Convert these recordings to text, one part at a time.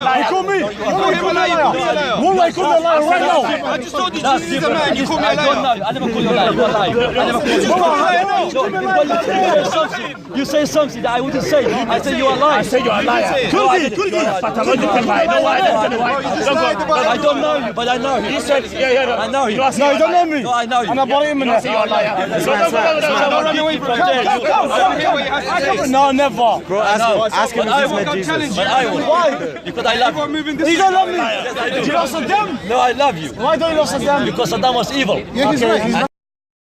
You call me? Wallah, you call me a liar. Wallah, you call me a liar right now. I just told you this is a man. You call me a liar. I never call you a liar. You are lying. I never call you a liar. You say something that I wouldn't say. I say you are lying. I say you are a liar. Pathological lie. No, why? I don't know you, but I know you. He said, yeah. I know you. No, you don't know me. No, I know you. And I brought him in there. You are a liar. Run away from there. No, never. Bro, ask him if he's met Jesus. But I will. Why? Because I love you. You don't love me. Yes, I do. You love Saddam? No, I love you. Why don't you love Saddam? Because Saddam was evil. Yeah, he's right. He's not.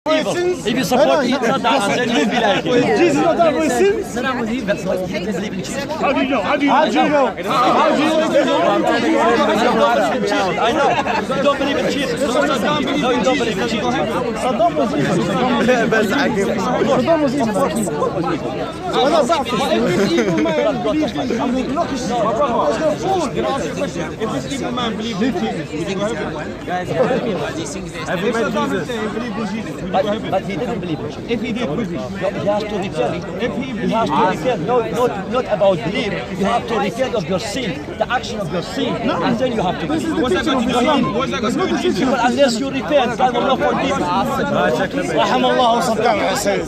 Evil. If you support Saddam, then you'll be like him. Jesus not that with sins? Saddam was evil. But he didn't believe in Jesus. How do you know? How do you know? I know. You don't believe in Jesus. No, you don't believe in Jesus. Saddam was evil. Saddam was evil. If this evil man believed in Jesus, would you go heaven? Have you met Jesus? But he didn't believe in Jesus. If he did, would he? He has to repent. He has to repent. No, not about belief. You have to repent of your sin, the action of your sin, and then you have to believe. What's that got to do with him? What's that got to do with Jesus? But unless you repent, God will not forgive you. رحم الله صدام حسين.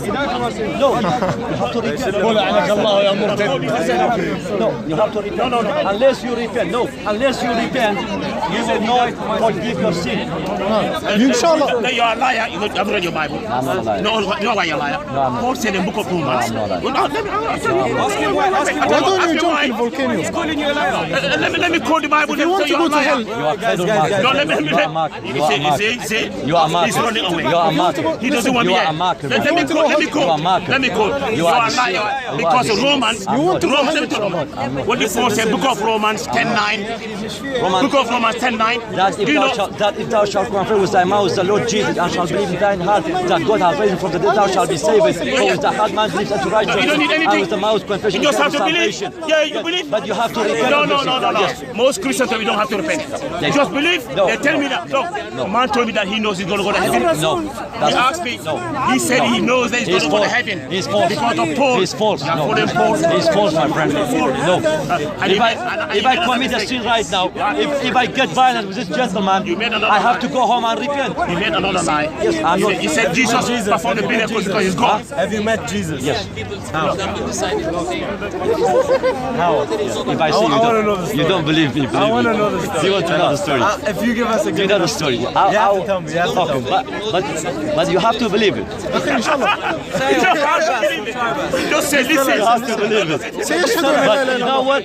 No, you have to repent. قول عنك الله يا مرتد. No, you have to repent. No. Unless you repent, unless you repent, you will not forgive your sin. Inshallah. That you are a liar. You haven't read your Bible. I'm not a liar. No, you know why you're a liar. Paul said in the book of Romans. No, I'm not a liar. Well, no, let me tell you. Ask him why. Why don't you jump in the volcano? He's calling you a liar. Let me quote the Bible. If you want to go to hell, You are fed on market. No, let me. You are a market. You are a market. You are a market. He's running away. You are a market. He doesn't want me You are yet. a market. Let me quote. You are a market. Let me quote. You are a liar. Because Romans. What did Paul say? Book of Romans 10:9. Book of Romans 10:9. That if thou shalt confess with thy mouth the Lord Jesus and shalt believe in thine heart that God hath raised him from the dead, thou shalt be saved. For with the heart man believes unto righteousness, You don't need anything. and with the mouth confession You just have to believe. salvation. Yeah, you believe. But you have to repent. No. of your sin. Yes. Most Christians tell me you don't have to repent. Yes. Just believe. No. They tell me that. No. A man told me that he knows he's going to go to heaven. No. He asked me. He said he knows that he's going to go to heaven. He's false. Because of Paul. He's false. You are No. following Paul. He's false, my friend. No. And If I commit a sin right now, if I get violent with this gentleman, I have to go home and repent. He made another lie. Yes, I'm not. He said Jesus performed the miracles because he's God. Have you met Jesus? Yes. How? If I say you don't believe me, I want to know the do story. you want to know the story? If you give us a Do you good know the story? You have to tell me. You have to tell me. But you have to believe it. Just say, You listen. have to believe it. But you know what?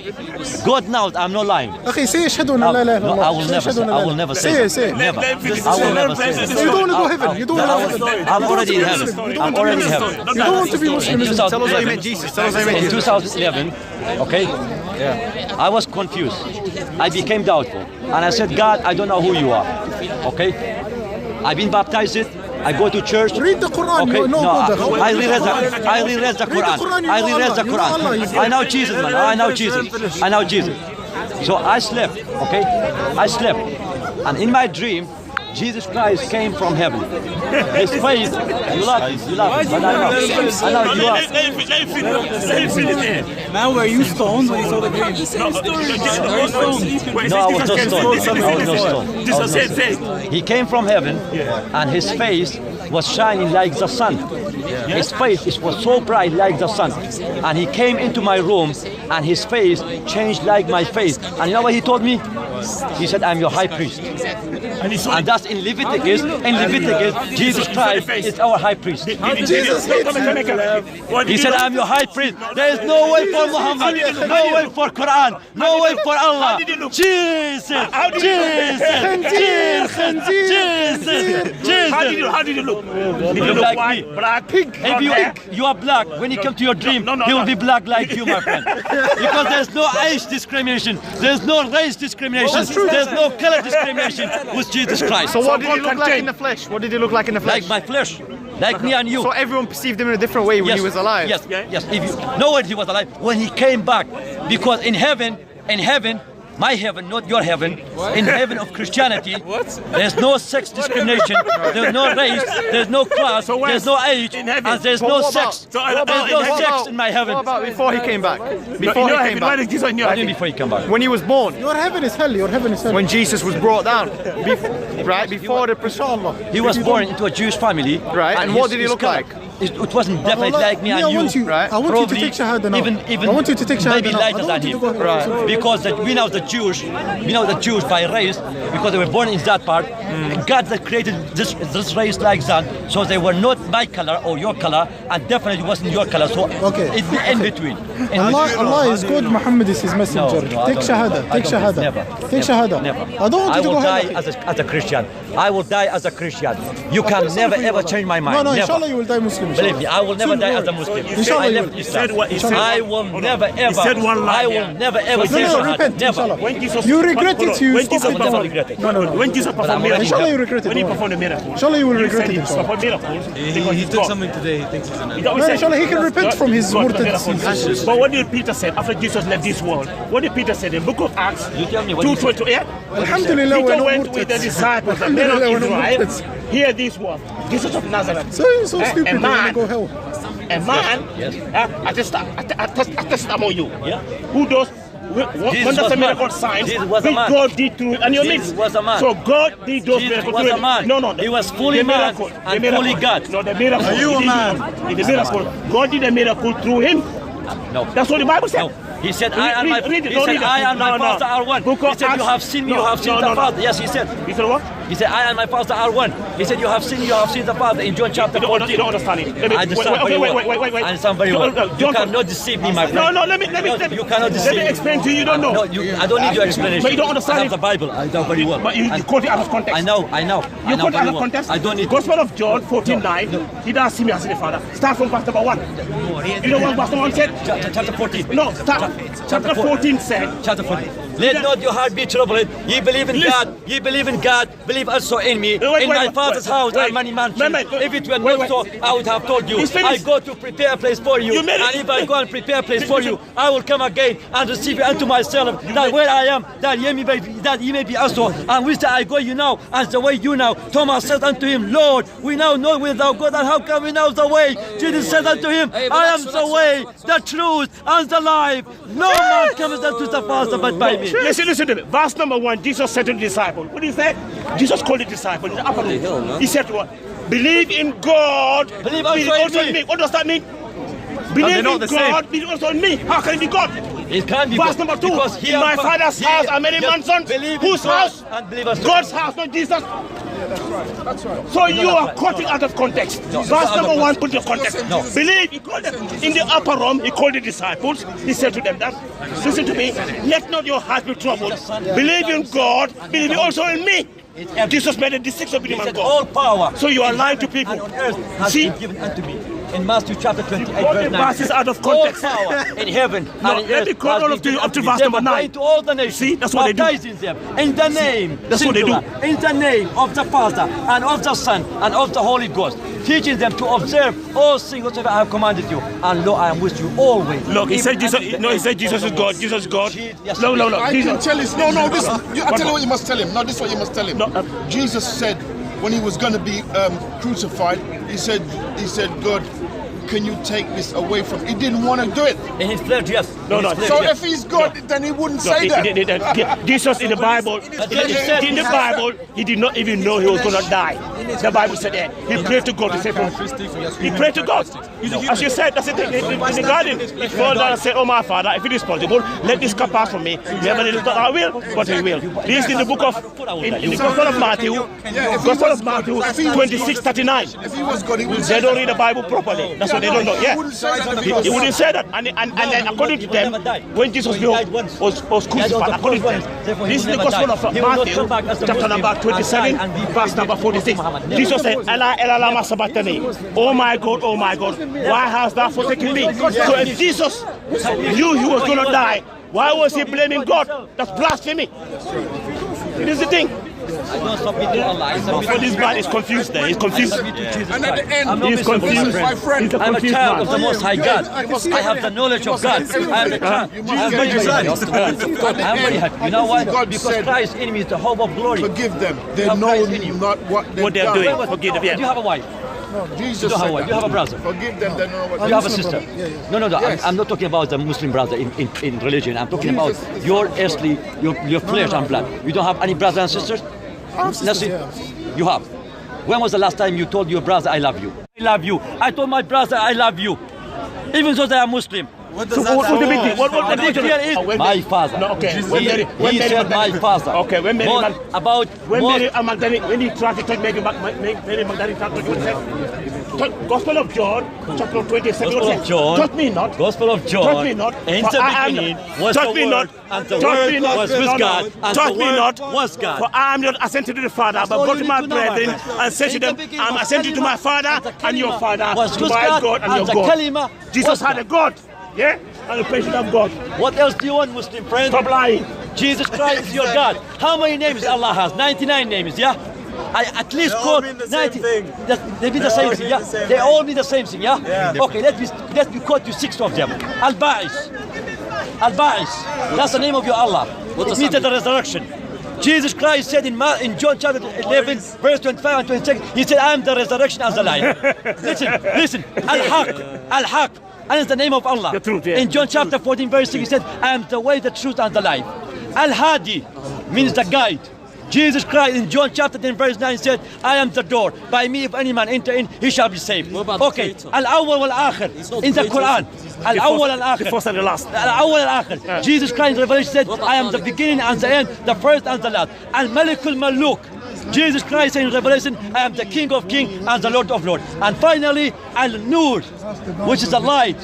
God knows I'm not lying. أخي say يشهد أن لا إله إلا No, الله. I will never say. I will never say. Say that. it, say it. Never. Let him finish. I will never say. Let him that. finish. You don't want to go heaven. You don't want to go heaven. I'm already in heaven. I'm already in heaven. You don't want to be Muslim. In 2011, Jesus. Tell us how you met in Jesus. 2011, okay, I was confused. I became doubtful, and I said, God, I don't know who you are. Okay, I've been baptized. I go to church. Read the Quran. Okay, You know no, God. I reread the Quran. I reread the Quran. I know Jesus, man. I know Jesus. I know Jesus. So I slept. Okay, I slept, and in my dream, Jesus Christ came from heaven. His face, you laugh, but I know you are. Let him finish there. Man, were you stoned when you told the dream? No, I was not stoned. I was not stoned. Jesus said, He came from heaven, and his face was shining like the sun. His face was so bright like the sun. And he came into my room, and his face changed like my face. And you know what he told me? He said, I'm your high priest. And that's in Leviticus. In Leviticus, Jesus Christ is our high priest. He said, I'm your high priest. There is no way for Muhammad, no way for Quran, no way for Allah. Jesus, Jesus. How did you look? Did you look Like white, me. black, pink? If you are black, when you come to your dream, No, he will be black like you, my friend. Because there's no age discrimination, there's no race discrimination, there's no color discrimination with Jesus Christ. So what did he look like in the flesh? What did he look like in the flesh? Like my flesh, like me and you. So everyone perceived him in a different way when he was alive? Yes, yes. If you know when he was alive, when he came back, because in heaven, My heaven, not your heaven. In heaven of Christianity, there's no sex discrimination, there's no race, there's no class, there's no age, and there's no sex. There's no sex in my heaven. What about before he came back? Before he came back. Jesus in your What do you heaven. mean before he came back? When he was born. Your heaven is hell. Your heaven is hell. When Jesus was brought down. Right? Before the Inshallah. He was born into a Jewish family. Right, and what did he look like? It wasn't definitely like me and you. Right. I want you to take shahada now. Even I want you to take shahada maybe now. lighter than him. Right. Because we know the Jews by race, because they were born in that part. God that created this race like that, so they were not my color or your color, and definitely wasn't your color. So it's in between. Allah is good. Muhammad is his messenger. Take shahada. Take shahada. Never. Take shahada. Never. I don't want you to will go die ahead. as a Christian. I will die as a Christian. You can never ever change my mind. No, Never. inshallah you will die Muslim. Believe me, I will never die as a Muslim. Inshallah I you left will. Islam. I will never ever. said one line I will here. never ever say No, shahada. repent. Never. Inshallah. When Jesus, You regret it. You when stop Jesus it. never performed, regret it. when Jesus performed miracles, Inshallah you regret it. when he don't worry. performed the miracle, Inshallah you will you regret said it. he Inshallah. performed miracles because he's God. today. He thinks he's an He always No, said- inshallah he can repent from his God, murtad miracles. sins. But what did Peter say after Jesus left this world? What did Peter say in the book of Acts? You tell me what he 2:20. Yeah. Alhamdulillah we're Peter not went with the murtads. disciples, the men of Alhamdulillah, we're not Israel. murtads. Hear this word, Jesus of Nazareth. So you're so stupid. You want to go hell. A man, attest among you, who does wonders was and a miracle man. signs Jesus was a which man. God did through and your Jesus midst. was a man. So God did those Jesus miracles was through a him. man. No, He was fully the man miracle, and the fully miracle. God. No, the miracle. Are you He a did man? The miracle. God did a miracle through him. No. That's what the Bible said. No. He said, I and my, Read it, he no, said, read it. I and my No, no. Father are one. Book He of said, you Acts. have seen me, you No, have seen no, the no, no. Father. Yes, he said. He said what? He said, I and my Father are one. He said, you have seen the Father in John chapter You 14. don't understand it. Let me- I understand very well. I understand very well. You cannot deceive me, my friend. No, let me. You cannot deceive me. Let me explain to you. You don't know. No, I don't need your explanation. But you don't understand I have it. the Bible. I know very well. But you quote it out of context. I know. You I know quote out very of well. context. I don't need. Gospel of John 14:9. He doesn't see me as the Father. Start from verse number 1. You know what verse number 1 said? Chapter 14. No, start. Chapter 14 said. Chapter 14. Let not your heart be troubled. Ye believe in God. Ye believe in God. Believe also in me. In my Father's house are many mansions. If it were not so, I would have told you. I go to prepare a place for you. And if I go and prepare a place for you, I will come again and receive you unto myself. That where I am, that ye may be also. And whither I go, you know, as the way you know. Thomas said unto him, Lord, we now know where thou goest, and how can we know the way? Jesus said unto him, I am the way, the truth, and the life. No man cometh unto the Father but by me. Listen to me. Verse number 1, Jesus said to the disciple. What did he say? Jesus called the disciple in the upper room. He said to what? Believe in God. Believe also in me. What does that mean? Believe not in the God. same. Believe also in me. How can it be God? It can't be Verse God, number 2. because In my Father's house are many mansions. Believe in Whose God house? and believe us. God's house, not Jesus. So you are cutting out of context. Verse number 1, put your context. No. Believe, he called them in the upper room, he called the disciples, he said to them that, listen to me, let not your heart be troubled. Believe in God, believe also in me. Jesus made a distinction between He man and said, all God. power So you are lying to people. and on earth has See? been given unto me. In Matthew chapter 28, All verse the 9. verses out of context. All power in heaven No, and in let earth me quote has all been of you given up to unto me. verse number Therefore, 9. go into all the nations, See, that's what they do. baptizing them in the name, That's what they do. singular, in the name of the Father and of the Son and of the Holy Ghost, teaching them to observe all things whatsoever I have commanded you. And lo, I am with you always. Look, he even said Jesus. unto the No, he end said Jesus of is the God. world. Jesus is God. Yes, No. I can tell you. No. This. I tell you more. what you must tell him. No, this is what you must tell him. No, Jesus said when he was going to be crucified, he said, God, can you take this away from? He didn't want to do it. In his flesh, yes. No, In no. his flesh, So yes. if he's God, then he wouldn't say that. Jesus in the Bible, in the Bible, he did not even know he was going to die. The Bible said that. He prayed to God to save him. He prayed to God. As you said, that's the thing. In the garden, he fell down and said, oh my Father, if it is possible, let this cup pass from me. Nevertheless, not I will, but he will. This is in the book of, in the Gospel of Matthew, Gospel of Matthew 26:39. If he was God, he wouldn't They say don't that. read the Bible properly. That's what they don't know. Yeah. He wouldn't say that He because wouldn't say that. And then according to them, when Jesus was crucified, according to them, this is the Gospel of Matthew, chapter number 27, verse number 46. Jesus said, Ella, Ella, lama sabachthani. Oh my God, why hast thou forsaken me? So if Jesus knew he was going to die, why was he blaming God? That's blasphemy. This is the thing. I don't submit to Allah. I submit So this man is confused there. He's confused. to Jesus And at the Christ. end, I'm not He's confused. my friend. He's a I'm a confused child of man. the Most High God. I have the knowledge of God. I am a child. I'm very happy. I'm very happy. You know why? God Because said, Christ's enemy is the hope of glory. Forgive them. They Have know Christ in you. not what What they're done. doing. Forgive them. Do you Yeah. have a wife? Jesus You don't have said a wife. that. You have a brother. Forgive them. They know what You they have a do. sister. Yeah, No, no, no. Yes. I'm not talking about the Muslim brother in religion. I'm talking about your earthly, your flesh and blood. You don't have any brothers and sisters? Nothing? You have. When was the last time you told your brother, I love you? I love you. I told my brother, I love you. Even though they are Muslim. So what's the big deal? What The big deal is my father. No, okay. He said my father. Okay, when Mary More Mag- about When more- Mary Magdalene, when he tried to touch Mary Magdalene, tried to touch her, Gospel of John, chapter 27. Gospel of John. Touch me not. Gospel of John. Touch me not. In For the I am- beginning was touch the me word, not. and the Touch word me not. was with No, no. God, and Touch the me word not. was God. For I am not ascended to the Father, but all go you to my need to know, brethren my friend. and say to In the them, beginning I'm was ascended to my Kalima, Father and the and your Kalima Father, was to with my God, God and and your the God. Kalima Jesus was had a God, yeah, and the patient of God. What else do you want, Muslim friend? Stop lying. Jesus Christ is your God. How many names Allah has? 99 names, yeah? I at least quote 90. They mean the same thing, yeah? They all mean the same thing, yeah? Okay, let me quote you 6 of them. Al-Ba'is. Al-Ba'is. That's the name of your Allah. It means the resurrection. Jesus Christ said in John chapter 11, verse 25 and 26, he said, I am the resurrection and the life. Listen. Al-Haq. Al-Haq. And it's the name of Allah. The truth, yeah. In John chapter 14, verse 6, he said, I am the way, the truth, and the life. Al-Hadi means the guide. Jesus Christ in John chapter 10, verse 9 said, I am the door. By me, if any man enter in, he shall be saved. Okay. Al-Awwal wal-Akhir in the Quran. Al-Awwal wal-Akhir. The first and the last. Al-Awwal wal-Akhir. Jesus Christ in Revelation said, I am the beginning and the end, the first and the last. Al-Malik al-Maluk. Jesus Christ in Revelation, I am the King of Kings and the Lord of Lords. And finally, Al-Nur, which is the light.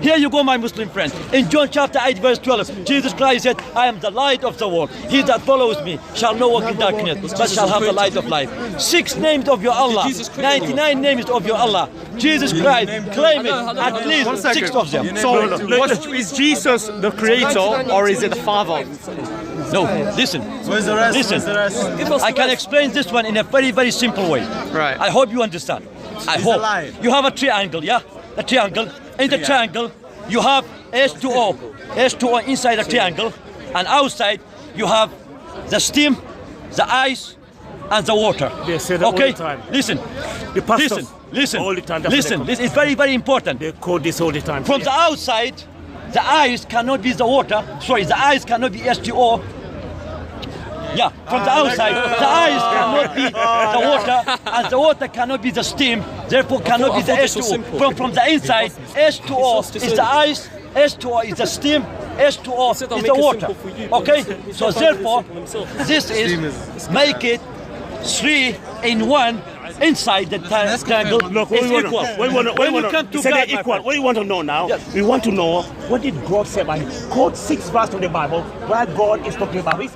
Here you go, my Muslim friend. In John chapter 8, verse 12, Jesus Christ said, I am the light of the world. He that follows me shall not walk in darkness, but shall have the light of life. 6 names of your Allah, 99 names of your Allah. Jesus Christ, claim it, at least 6 of them. So, is Jesus the creator or is it the Father? No, listen. Where's the rest? Listen, I can explain this one in a very, very simple way. Right. I hope you understand. I He's hope. alive. You have a triangle, yeah? A triangle. In the triangle, you have H2O. H2O inside the triangle. And outside, you have the steam, the ice, and the water. They say that all okay? the time. Listen. The pastors, Listen. all the time, that's what Listen. they This is very, very important. They quote this all the time. From the outside, the ice cannot be the water. Sorry, the ice cannot be H2O. Yeah, from the outside, the ice cannot be the water, and the water cannot be the steam, therefore cannot be the H2O. From the inside, H2O is the ice, H2O is the steam, H2O is the water. Okay? So therefore, this is make it 3 in 1 inside the triangle. Look, is equal. When you come to say they're God, my equal. friend. What do you want to know now? Yes. We want to know what did God say about it. Quote 6 verses of the Bible where God is talking about it.